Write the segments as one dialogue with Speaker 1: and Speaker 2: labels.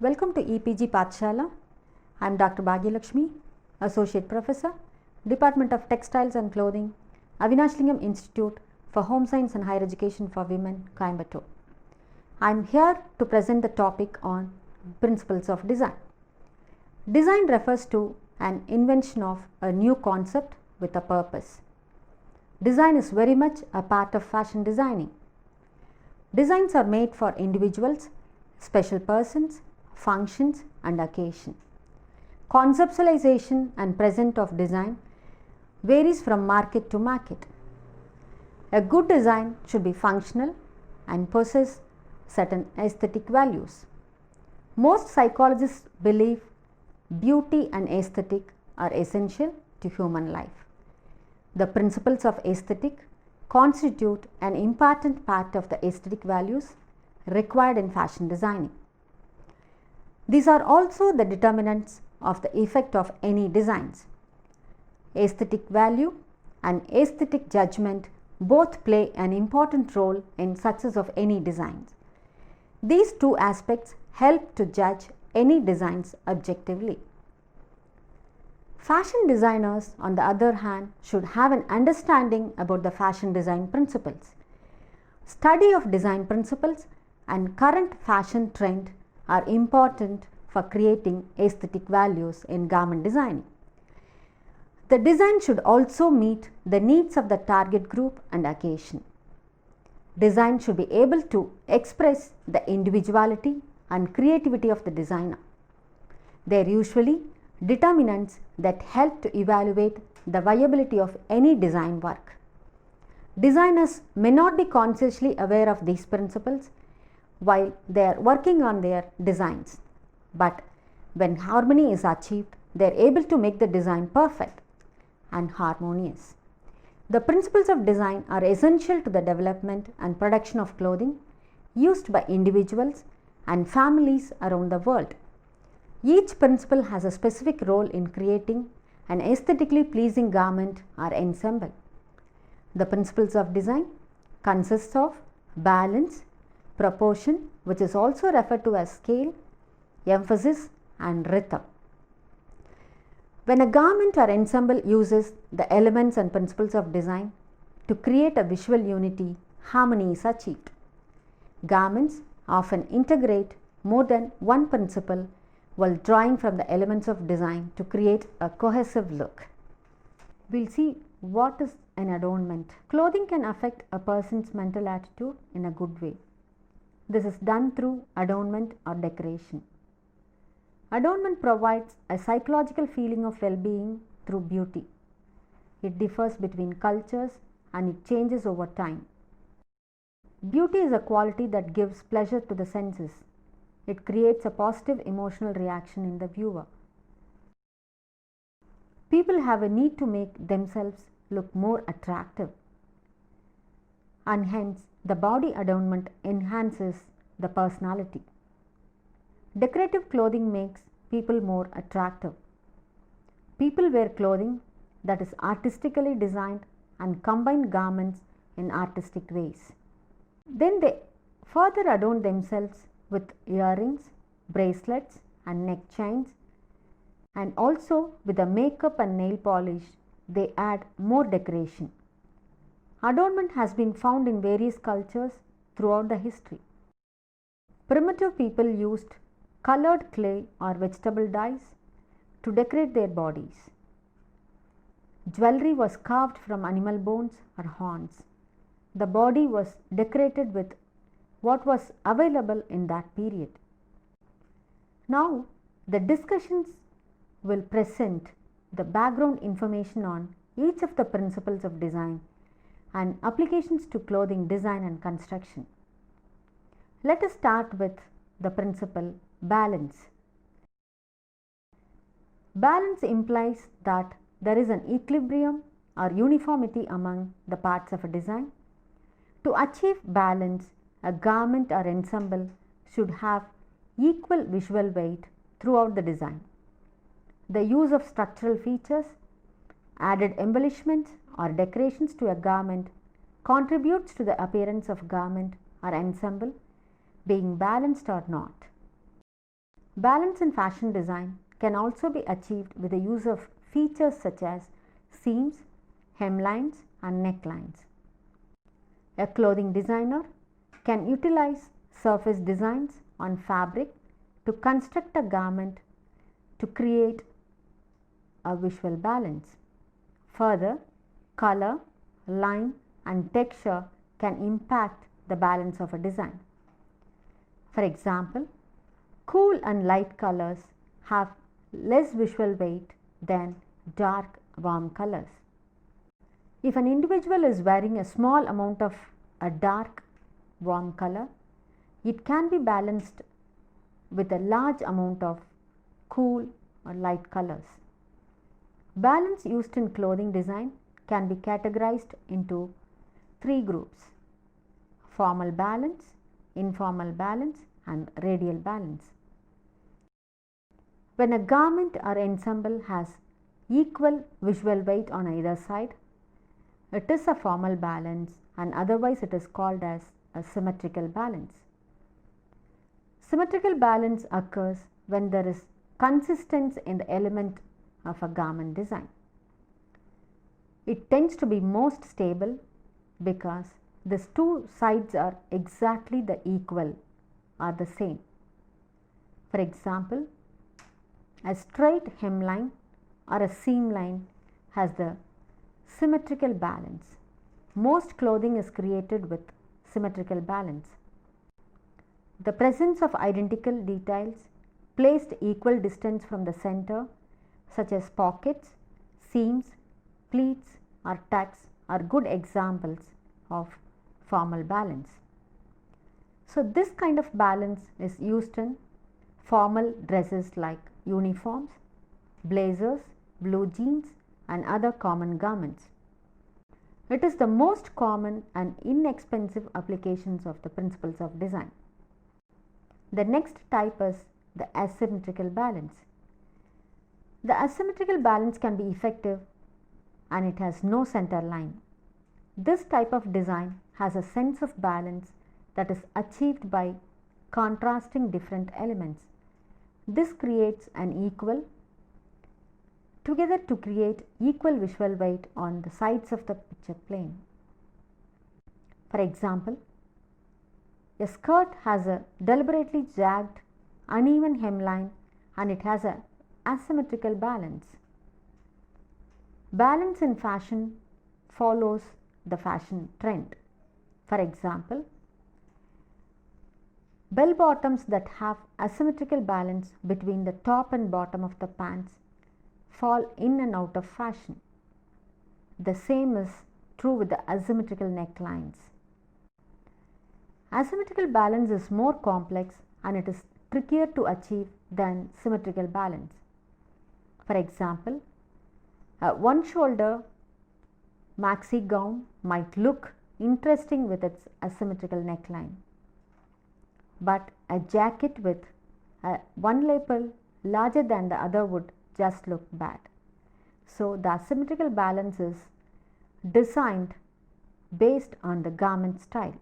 Speaker 1: Welcome to EPG Pathshala. I am Dr. Bhagyalakshmi, Associate Professor, Department of Textiles and Clothing, Avinashlingam Institute for Home Science and Higher Education for Women, Coimbatore. I am here to present the topic on principles of design. Design refers to an invention of a new concept with a purpose. Design is very much a part of fashion designing. Designs are made for individuals, special persons, functions and occasion. Conceptualization and present of design varies from market to market. A good design should be functional and possess certain aesthetic values. Most psychologists believe beauty and aesthetic are essential to human life. The principles of aesthetic constitute an important part of the aesthetic values required in fashion designing. These are also the determinants of the effect of any designs. Aesthetic value and aesthetic judgment both play an important role in success of any designs. These two aspects help to judge any designs objectively. Fashion designers, on the other hand, should have an understanding about the fashion design principles. Study of design principles and current fashion trend are important for creating aesthetic values in garment designing. The design should also meet the needs of the target group and occasion. Design should be able to express the individuality and creativity of the designer. They are usually determinants that help to evaluate the viability of any design work. Designers may not be consciously aware of these principles while they are working on their designs, but when harmony is achieved, they are able to make the design perfect and harmonious. The principles of design are essential to the development and production of clothing used by individuals and families around the world. Each principle has a specific role in creating an aesthetically pleasing garment or ensemble. The principles of design consist of balance, proportion, which is also referred to as scale, emphasis and rhythm. When a garment or ensemble uses the elements and principles of design to create a visual unity, harmony is achieved. Garments often integrate more than one principle while drawing from the elements of design to create a cohesive look. We'll see what is an adornment. Clothing can affect a person's mental attitude in a good way. This is done through adornment or decoration. Adornment provides a psychological feeling of well-being through beauty. It differs between cultures and it changes over time. Beauty is a quality that gives pleasure to the senses. It creates a positive emotional reaction in the viewer. People have a need to make themselves look more attractive, and hence the body adornment enhances the personality. Decorative clothing makes people more attractive. People wear clothing that is artistically designed and combine garments in artistic ways. Then they further adorn themselves with earrings, bracelets and neck chains, and also with the makeup and nail polish they add more decoration. Adornment has been found in various cultures throughout the history. Primitive people used colored clay or vegetable dyes to decorate their bodies. Jewelry was carved from animal bones or horns. The body was decorated with what was available in that period. Now, the discussions will present the background information on each of the principles of design and applications to clothing design and construction. Let us start with the principle balance. Balance implies that there is an equilibrium or uniformity among the parts of a design. To achieve balance, a garment or ensemble should have equal visual weight throughout the design. The use of structural features, added embellishments or decorations to a garment contributes to the appearance of garment or ensemble being balanced or not. Balance in fashion design can also be achieved with the use of features such as seams, hemlines, and necklines. A clothing designer can utilize surface designs on fabric to construct a garment to create a visual balance. Further, color, line, and texture can impact the balance of a design. For example, cool and light colors have less visual weight than dark, warm colors. If an individual is wearing a small amount of a dark, warm color, it can be balanced with a large amount of cool or light colors. Balance used in clothing design can be categorized into three groups: formal balance, informal balance, and radial balance. When a garment or ensemble has equal visual weight on either side, it is a formal balance, and otherwise it is called as a symmetrical balance. Symmetrical balance occurs when there is consistency in the element of a garment design. It tends to be most stable because these two sides are exactly the equal or the same. For example, a straight hemline or a seam line has the symmetrical balance. Most clothing is created with symmetrical balance. The presence of identical details placed equal distance from the center, such as pockets, seams, pleats, or tucks, are good examples of formal balance. So, this kind of balance is used in formal dresses like uniforms, blazers, blue jeans, and other common garments. It is the most common and inexpensive applications of the principles of design. The next type is the asymmetrical balance. The asymmetrical balance can be effective and it has no center line. This type of design has a sense of balance that is achieved by contrasting different elements. This creates an equal together to create equal visual weight on the sides of the picture plane. For example, a skirt has a deliberately jagged, uneven hemline and it has an asymmetrical balance. Balance in fashion follows the fashion trend. For example, bell bottoms that have asymmetrical balance between the top and bottom of the pants fall in and out of fashion. The same is true with the asymmetrical necklines. Asymmetrical balance is more complex and it is trickier to achieve than symmetrical balance. For example, a one-shoulder maxi gown might look interesting with its asymmetrical neckline, but a jacket with one lapel larger than the other would just look bad. So, the asymmetrical balance is designed based on the garment style.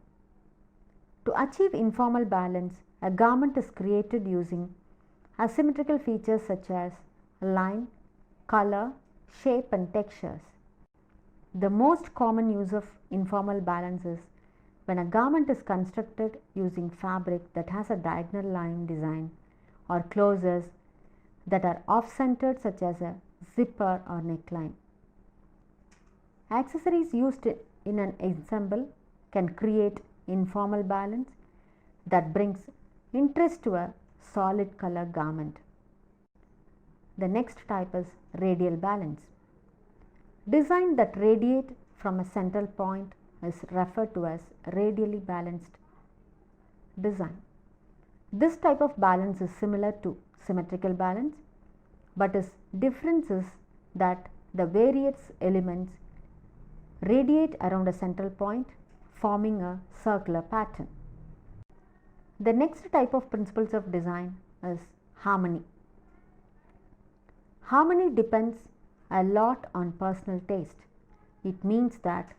Speaker 1: To achieve informal balance, a garment is created using asymmetrical features such as line, color, shape, and textures. The most common use of informal balance is when a garment is constructed using fabric that has a diagonal line design or closures that are off-centered such as a zipper or neckline. Accessories used in an ensemble can create informal balance that brings interest to a solid color garment. The next type is radial balance. Design that radiate from a central point is referred to as radially balanced design. This type of balance is similar to symmetrical balance, but its difference is that the various elements radiate around a central point, forming a circular pattern. The next type of principles of design is harmony. Harmony depends a lot on personal taste. It means that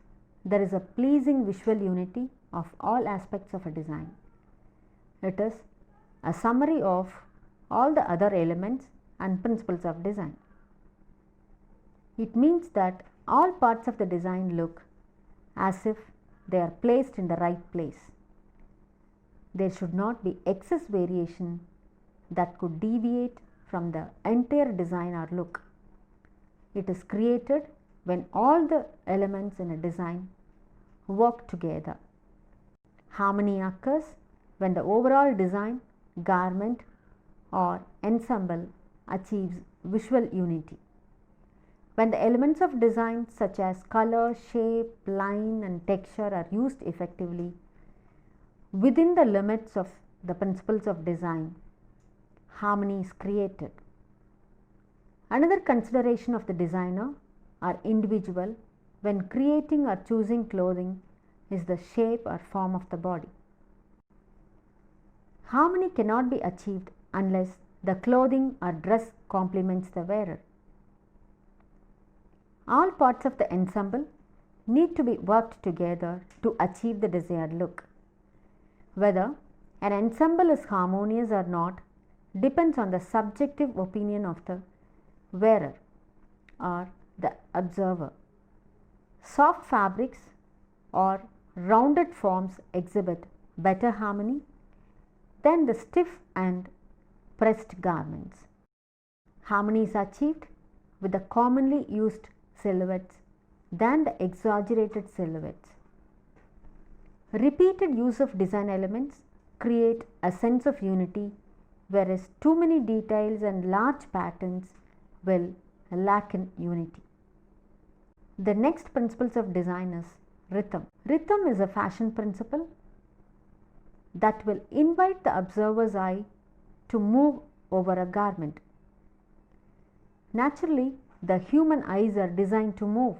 Speaker 1: there is a pleasing visual unity of all aspects of a design. It is a summary of all the other elements and principles of design. It means that all parts of the design look as if they are placed in the right place. There should not be excess variation that could deviate from the entire design or look. It is created when all the elements in a design work together. Harmony occurs when the overall design, garment, or ensemble achieves visual unity. When the elements of design such as color, shape, line, and texture are used effectively within the limits of the principles of design, harmony is created. Another consideration of the designer or individual when creating or choosing clothing is the shape or form of the body. Harmony cannot be achieved unless the clothing or dress complements the wearer. All parts of the ensemble need to be worked together to achieve the desired look. Whether an ensemble is harmonious or not depends on the subjective opinion of the wearer or the observer. Soft fabrics or rounded forms exhibit better harmony than the stiff and pressed garments. Harmony is achieved with the commonly used silhouettes than the exaggerated silhouettes. Repeated use of design elements create a sense of unity, whereas too many details and large patterns will lack in unity. The next principles of design is rhythm. Rhythm is a fashion principle that will invite the observer's eye to move over a garment. Naturally, the human eyes are designed to move.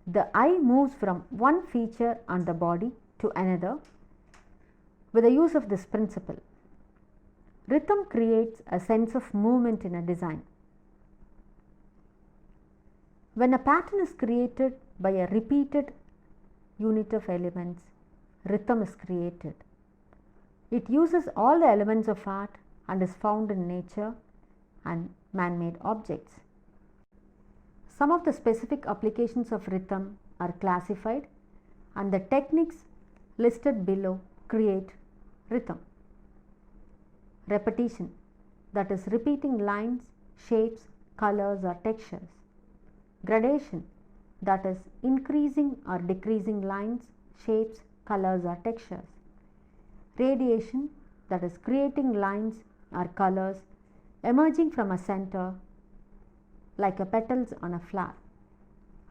Speaker 1: The eye moves from one feature on the body to another with the use of this principle. Rhythm creates a sense of movement in a design. When a pattern is created by a repeated unit of elements, rhythm is created. It uses all the elements of art and is found in nature and man-made objects. Some of the specific applications of rhythm are classified, and the techniques listed below create rhythm. Repetition, that is repeating lines, shapes, colors or textures. Gradation, that is increasing or decreasing lines, shapes, colors or textures. Radiation, that is creating lines or colors emerging from a center like a petals on a flower.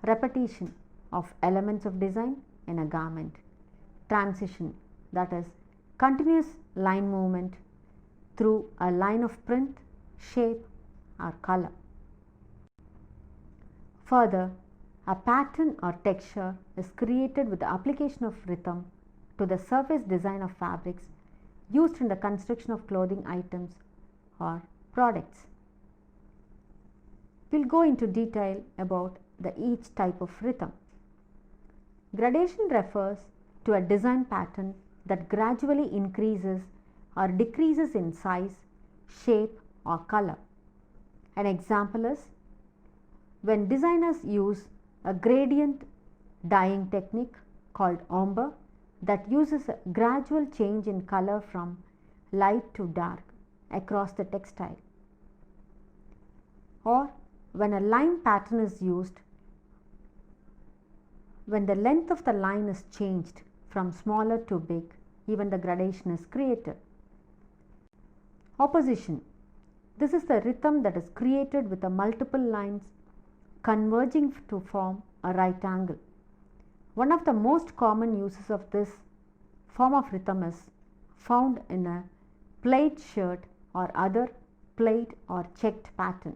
Speaker 1: Repetition of elements of design in a garment. Transition, that is continuous line movement through a line of print, shape or color. Further, a pattern or texture is created with the application of rhythm to the surface design of fabrics used in the construction of clothing items or products. We will go into detail about each type of rhythm. Gradation refers to a design pattern that gradually increases or decreases in size, shape or color. An example is when designers use a gradient dyeing technique called ombre that uses a gradual change in color from light to dark across the textile, or when a line pattern is used when the length of the line is changed from smaller to big, even the gradation is created. Opposition, this is the rhythm that is created with the multiple lines converging to form a right angle. One of the most common uses of this form of rhythm is found in a plaid shirt or other plaid or checked pattern.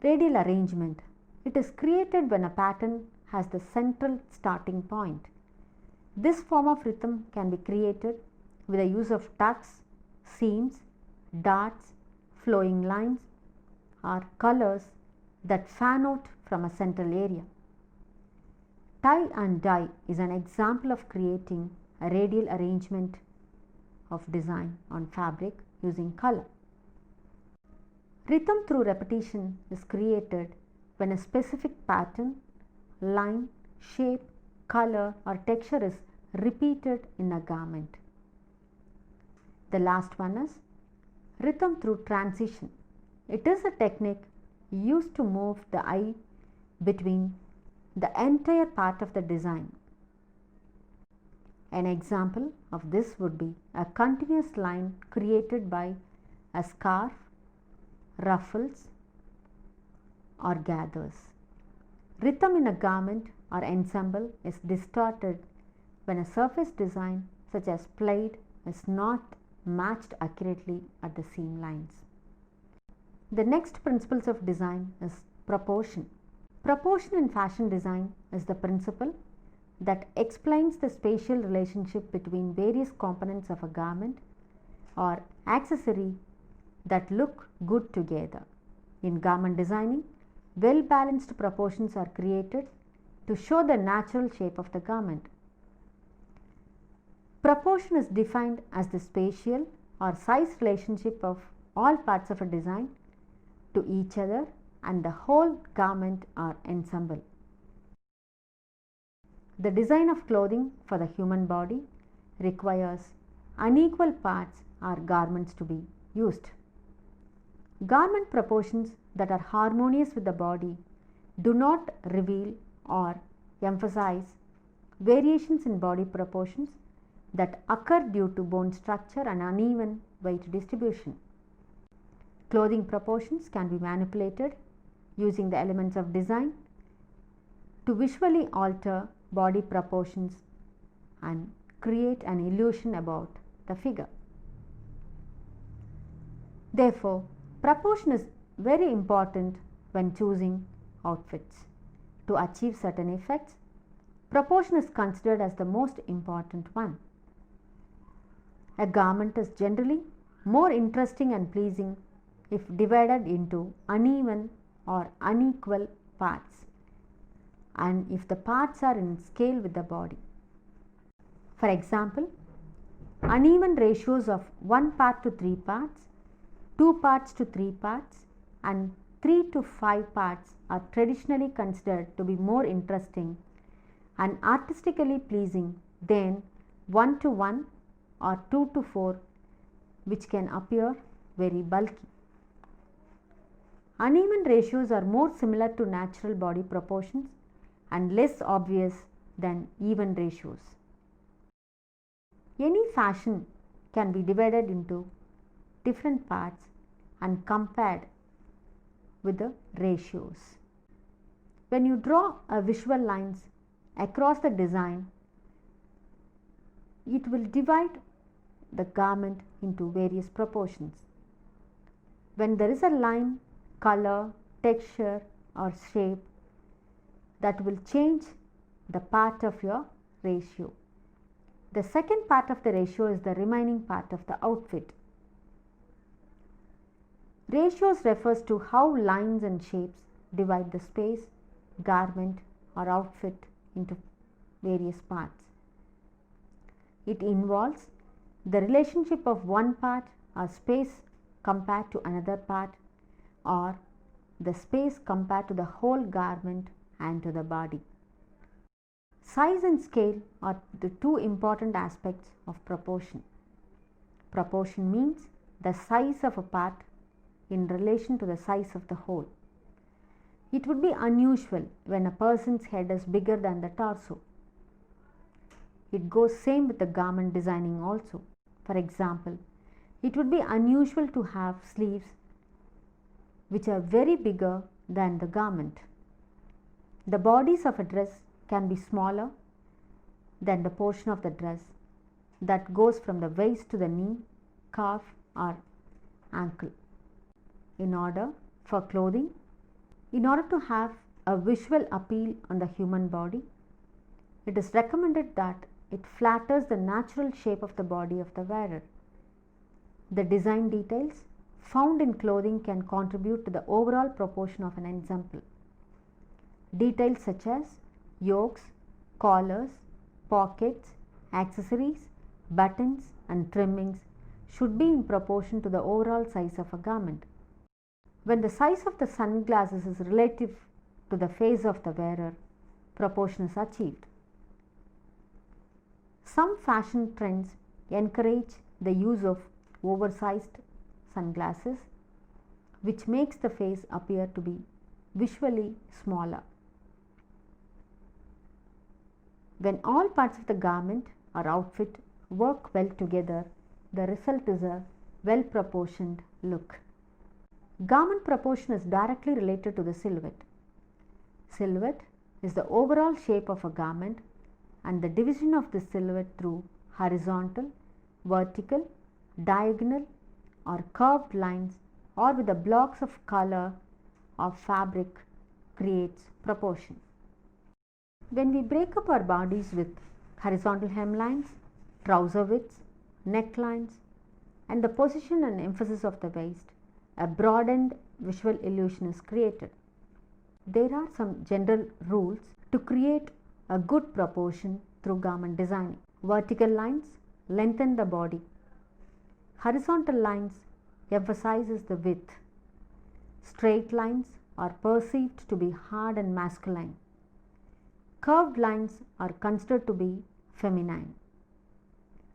Speaker 1: Radial arrangement, it is created when a pattern has the central starting point. This form of rhythm can be created with the use of tucks, seams, darts, flowing lines or colors that fan out from a central area. Tie and dye is an example of creating a radial arrangement of design on fabric using color. Rhythm through repetition is created when a specific pattern, line, shape, color or texture is repeated in a garment. The last one is rhythm through transition. It is a technique used to move the eye between the entire part of the design. An example of this would be a continuous line created by a scarf, ruffles or gathers. Rhythm in a garment or ensemble is distorted when a surface design such as plaid is not matched accurately at the seam lines. The next principles of design is proportion. Proportion in fashion design is the principle that explains the spatial relationship between various components of a garment or accessory that look good together. In garment designing, well balanced proportions are created to show the natural shape of the garment. Proportion is defined as the spatial or size relationship of all parts of a design to each other and the whole garment or ensemble. The design of clothing for the human body requires unequal parts or garments to be used. Garment proportions that are harmonious with the body do not reveal or emphasize variations in body proportions that occur due to bone structure and uneven weight distribution. Clothing proportions can be manipulated using the elements of design to visually alter body proportions and create an illusion about the figure. Therefore, proportion is very important when choosing outfits. To achieve certain effects, proportion is considered as the most important one. A garment is generally more interesting and pleasing if divided into uneven or unequal parts and if the parts are in scale with the body. For example, uneven ratios of 1 part to 3 parts, 2 parts to 3 parts and 3 to 5 parts are traditionally considered to be more interesting and artistically pleasing than 1 to 1 or 2 to 4, which can appear very bulky. Uneven ratios are more similar to natural body proportions and less obvious than even ratios. Any fashion can be divided into different parts and compared with the ratios. When you draw a visual lines across the design, it will divide the garment into various proportions. When there is a line, color, texture or shape that will change the part of your ratio. The second part of the ratio is the remaining part of the outfit. Ratios refers to how lines and shapes divide the space, garment or outfit into various parts. It involves the relationship of one part or space compared to another part or the space compared to the whole garment and to the body. Size and scale are the two important aspects of proportion. Proportion means the size of a part in relation to the size of the whole. It would be unusual when a person's head is bigger than the torso. It goes same with the garment designing also. For example, it would be unusual to have sleeves which are very bigger than the garment. The bodies of a dress can be smaller than the portion of the dress that goes from the waist to the knee, calf or ankle. In order to have a visual appeal on the human body, it is recommended that it flatters the natural shape of the body of the wearer. The design details found in clothing can contribute to the overall proportion of an ensemble. Details such as yokes, collars, pockets, accessories, buttons and trimmings should be in proportion to the overall size of a garment. When the size of the sunglasses is relative to the face of the wearer, proportion is achieved. Some fashion trends encourage the use of oversized sunglasses, which makes the face appear to be visually smaller. When all parts of the garment or outfit work well together, the result is a well-proportioned look. Garment proportion is directly related to the silhouette. Silhouette is the overall shape of a garment and the division of the silhouette through horizontal, vertical, diagonal or curved lines or with the blocks of color or fabric creates proportion. When we break up our bodies with horizontal hemlines, trouser widths, necklines and the position and emphasis of the waist, a broadened visual illusion is created. There are some general rules to create a good proportion through garment designing. Vertical lines lengthen the body. Horizontal lines emphasizes the width. Straight lines are perceived to be hard and masculine. Curved lines are considered to be feminine.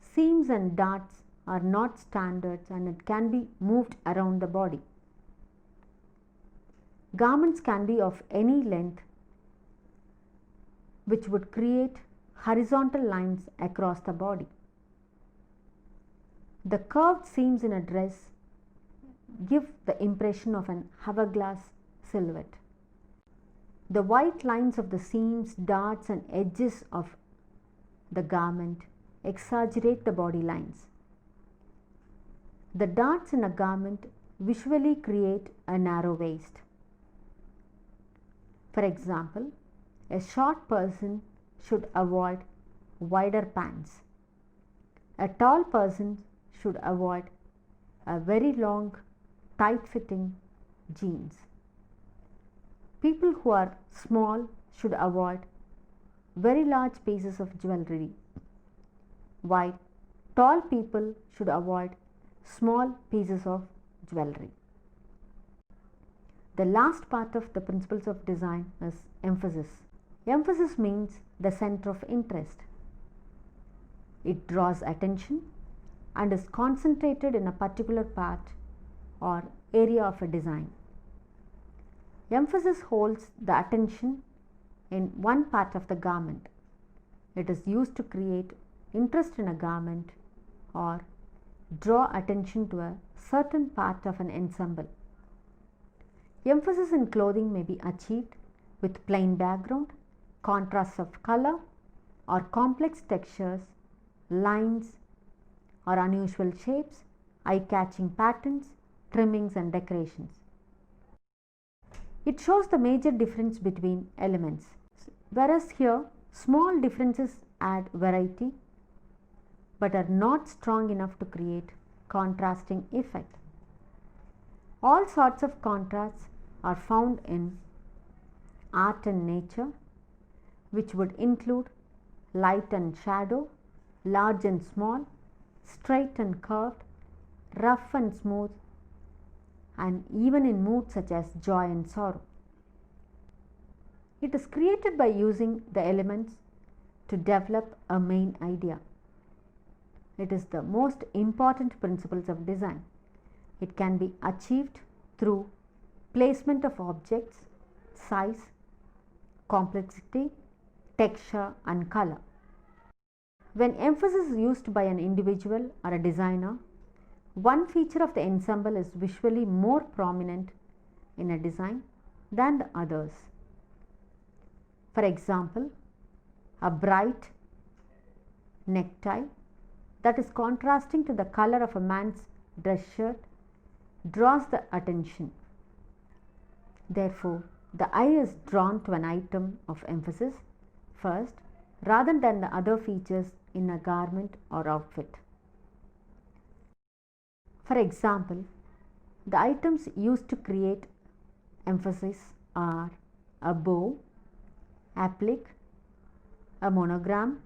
Speaker 1: Seams and darts are not standards and it can be moved around the body. Garments can be of any length, which would create horizontal lines across the body. The curved seams in a dress give the impression of an hourglass silhouette. The white lines of the seams, darts and edges of the garment exaggerate the body lines. The darts in a garment visually create a narrow waist. For example, a short person should avoid wider pants. A tall person should avoid a very long, tight-fitting jeans. People who are small should avoid very large pieces of jewelry, while tall people should avoid small pieces of jewelry. The last part of the principles of design is emphasis. Emphasis means the center of interest. It draws attention and is concentrated in a particular part or area of a design. Emphasis holds the attention in one part of the garment. It is used to create interest in a garment or draw attention to a certain part of an ensemble. Emphasis in clothing may be achieved with plain background, contrasts of color or complex textures, lines or unusual shapes, eye-catching patterns, trimmings and decorations. It shows the major difference between elements, whereas here small differences add variety but are not strong enough to create contrasting effect. All sorts of contrasts are found in art and nature, which would include light and shadow, large and small, straight and curved, rough and smooth, and even in moods such as joy and sorrow. It is created by using the elements to develop a main idea. It is the most important principles of design. It can be achieved through placement of objects, size, complexity, texture and color. When emphasis is used by an individual or a designer, one feature of the ensemble is visually more prominent in a design than the others. For example, a bright necktie that is contrasting to the color of a man's dress shirt draws the attention. Therefore, the eye is drawn to an item of emphasis first rather than the other features in a garment or outfit. For example, the items used to create emphasis are a bow, applique, a monogram,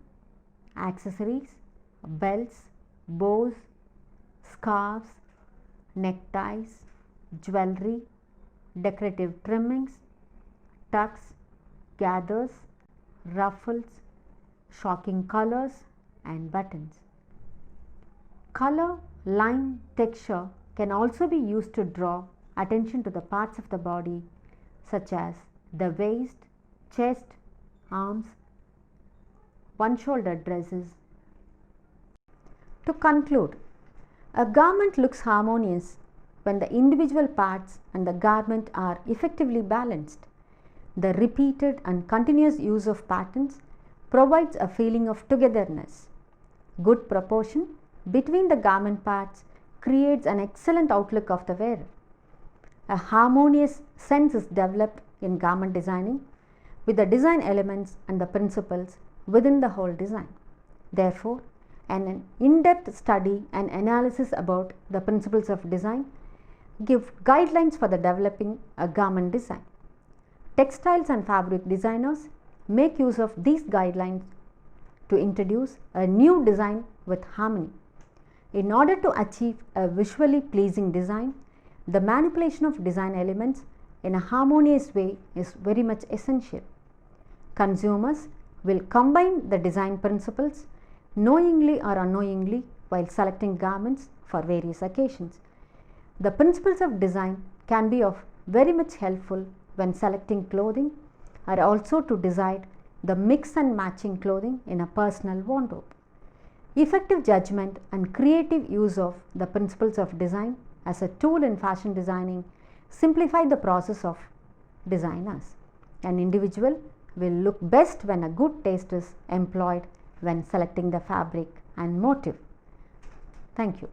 Speaker 1: accessories, belts, bows, scarves, neckties, jewelry, decorative trimmings, tucks, gathers, ruffles, shocking colors and buttons. Color, line, texture can also be used to draw attention to the parts of the body such as the waist, chest, arms, one-shouldered dresses. To conclude, a garment looks harmonious when the individual parts and the garment are effectively balanced. The repeated and continuous use of patterns provides a feeling of togetherness. Good proportion between the garment parts creates an excellent outlook of the wearer. A harmonious sense is developed in garment designing with the design elements and the principles within the whole design. Therefore, an in-depth study and analysis about the principles of design give guidelines for the developing a garment design. Textiles and fabric designers make use of these guidelines to introduce a new design with harmony. In order to achieve a visually pleasing design, the manipulation of design elements in a harmonious way is very much essential. Consumers will combine the design principles knowingly or unknowingly while selecting garments for various occasions. The principles of design can be of very much helpful when selecting clothing or also to decide the mix and matching clothing in a personal wardrobe. Effective judgment and creative use of the principles of design as a tool in fashion designing simplify the process of designers. An individual will look best when a good taste is employed when selecting the fabric and motif. Thank you.